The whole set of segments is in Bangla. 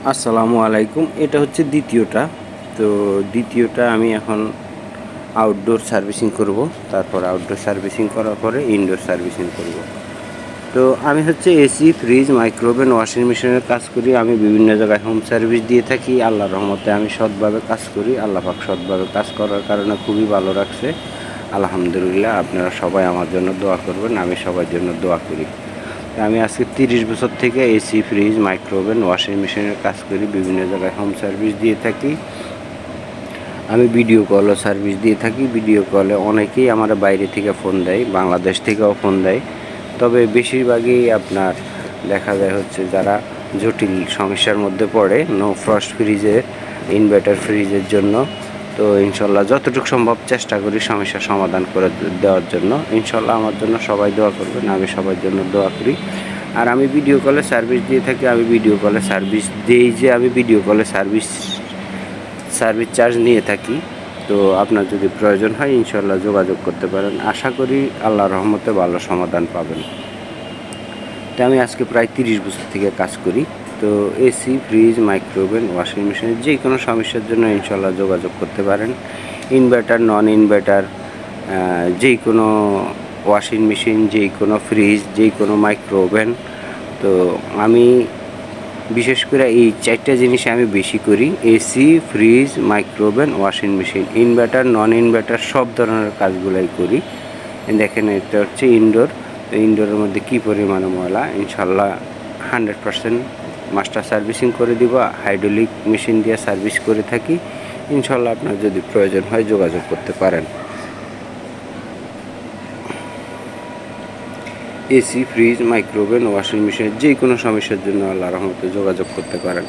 আসসালামু আলাইকুম। এটা হচ্ছে দ্বিতীয়টা। তো দ্বিতীয়টা আমি এখন আউটডোর সার্ভিসিং করব। তারপর আউটডোর সার্ভিসিং করার পরে ইনডোর সার্ভিসিং করব। তো আমি হচ্ছে এসি, ফ্রিজ, মাইক্রোওভেন, ওয়াশিং মেশিনের কাজ করি। আমি বিভিন্ন জায়গায় হোম সার্ভিস দিয়ে থাকি। আল্লাহর রহমতে আমি সৎভাবে কাজ করি। আল্লাহ পাক সৎভাবে কাজ করার কারণে খুবই ভালো রাখছে। আলহামদুলিল্লাহ। আপনারা সবাই আমার জন্য দোয়া করবেন। আমি সবার জন্য দোয়া করি। আমি আজকে 30 বছর থেকে এসি, ফ্রিজ, মাইক্রোওভেন, ওয়াশিং মেশিনের কাজ করি। বিভিন্ন জায়গায় হোম সার্ভিস দিয়ে থাকি। আমি ভিডিও কলও সার্ভিস দিয়ে থাকি। ভিডিও কলে অনেকেই আমার বাইরে থেকে ফোন দেয়, বাংলাদেশ থেকেও ফোন দেয়। তবে বেশিরভাগই আপনার দেখা যায় হচ্ছে যারা জটিল সমস্যার মধ্যে পড়ে, নো ফ্রস্ট ফ্রিজে, ইনভার্টার ফ্রিজের জন্য। তো ইনশাল্লাহ যতটুকু সম্ভব চেষ্টা করি সমস্যার সমাধান করে দেওয়ার জন্য। ইনশাল্লাহ আমার জন্য সবাই দোয়া করবেন, আমি সবার জন্য দোয়া করি। আর আমি ভিডিও কলে সার্ভিস দিয়ে থাকি। আমি ভিডিও কলে সার্ভিস দিই যে আমি ভিডিও কলে সার্ভিস চার্জ নিয়ে থাকি। তো আপনার যদি প্রয়োজন হয় ইনশাল্লাহ যোগাযোগ করতে পারেন। আশা করি আল্লাহর রহমতে ভালো সমাধান পাবেন। তো আমি আজকে প্রায় 30 বছর থেকে কাজ করি। তো এসি, ফ্রিজ, মাইক্রোওভেন, ওয়াশিং মেশিনের যে কোনো সমস্যার জন্য ইনশাল্লাহ যোগাযোগ করতে পারেন। ইনভার্টার, নন ইনভার্টার, যেই কোনো ওয়াশিং মেশিন, যেই কোনো ফ্রিজ, যেই কোনো মাইক্রোওভেন। তো আমি বিশেষ করে এই 4টা জিনিস আমি বেশি করি: AC, fridge, micro oven, washing machine. Inverter, non inverter সব ধরনের কাজগুলাই করি। দেখেন এটা হচ্ছে ইনডোর। তো ইনডোরের মধ্যে কী পরিমাণে ময়লা, ইনশাল্লাহ 100% মাস্টার সার্ভিসিং করে দিব। হাইড্রোলিক মেশিন দিয়ে সার্ভিস করে থাকি। ইনশাল্লাহ আপনার যদি প্রয়োজন হয় যোগাযোগ করতে পারেন। এসি, ফ্রিজ, মাইক্রোওভেন, ওয়াশিং মেশিনের যে কোনো সমস্যার জন্য আল্লাহর রহমতে যোগাযোগ করতে পারেন।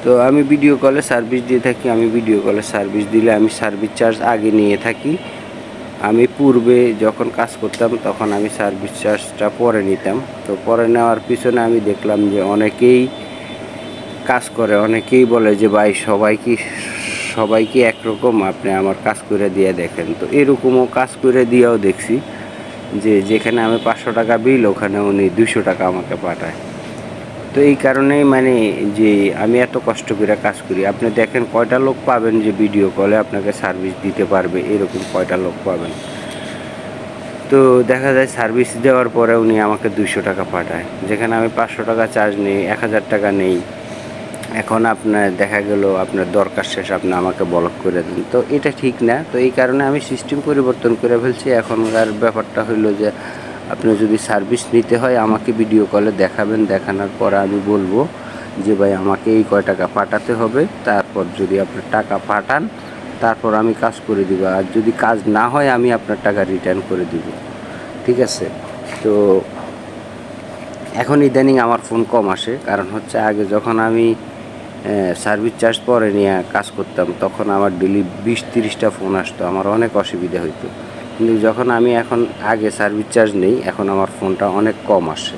তো আমি ভিডিও কলে সার্ভিস দিয়ে থাকি। আমি ভিডিও কলে সার্ভিস দিলে আমি সার্ভিস চার্জ আগে নিয়ে থাকি। আমি পূর্বে যখন কাজ করতাম তখন আমি সার্ভিস চার্জটা পরে নিতাম। তো পরে নেওয়ার পিছনে আমি দেখলাম যে অনেকেই কাজ করে, অনেকেই বলে যে ভাই সবাই কি একরকম, আপনি আমার কাজ করে দিয়ে দেখেন। তো এরকমও কাজ করে দিয়েও দেখছি যে যেখানে আমি 500 টাকা বিল, ওখানে উনি 200 টাকা আমাকে পাঠায়। তো এই কারণেই মানে যে আমি এত কষ্ট করে কাজ করি। আপনি দেখেন কয়টা লোক পাবেন যে ভিডিও কলে আপনাকে সার্ভিস দিতে পারবে, এরকম কয়টা লোক পাবেন। তো দেখা যায় সার্ভিস দেওয়ার পরে উনি আমাকে 200 টাকা পাঠায়, যেখানে আমি 500 টাকা চার্জ নেই, 1000 টাকা নেই। এখন আপনার দেখা গেল আপনার দরকার শেষ, আপনি আমাকে ব্লক করে দেন। তো এটা ঠিক না। তো এই কারণে আমি সিস্টেম পরিবর্তন করে ফেলছি। এখনকার ব্যাপারটা হইলো যে আপনি যদি সার্ভিস নিতে হয় আমাকে ভিডিও কলে দেখাবেন। দেখানোর পর আমি বলবো যে ভাই আমাকে এই কয় টাকা পাঠাতে হবে। তারপর যদি আপনার টাকা পাঠান তারপর আমি কাজ করে দিব। আর যদি কাজ না হয় আমি আপনার টাকা রিটার্ন করে দিব। ঠিক আছে? তো এখন ইদানিং আমার ফোন কম আসে, কারণ হচ্ছে আগে যখন আমি সার্ভিস চার্জ পরে নিয়ে কাজ করতাম তখন আমার ডেলি 20-30টা ফোন আসতো, আমার অনেক অসুবিধা হইতো। কিন্তু যখন আমি এখন আগে সার্ভিস চার্জ নেই, এখন আমার ফোনটা অনেক কম আসে।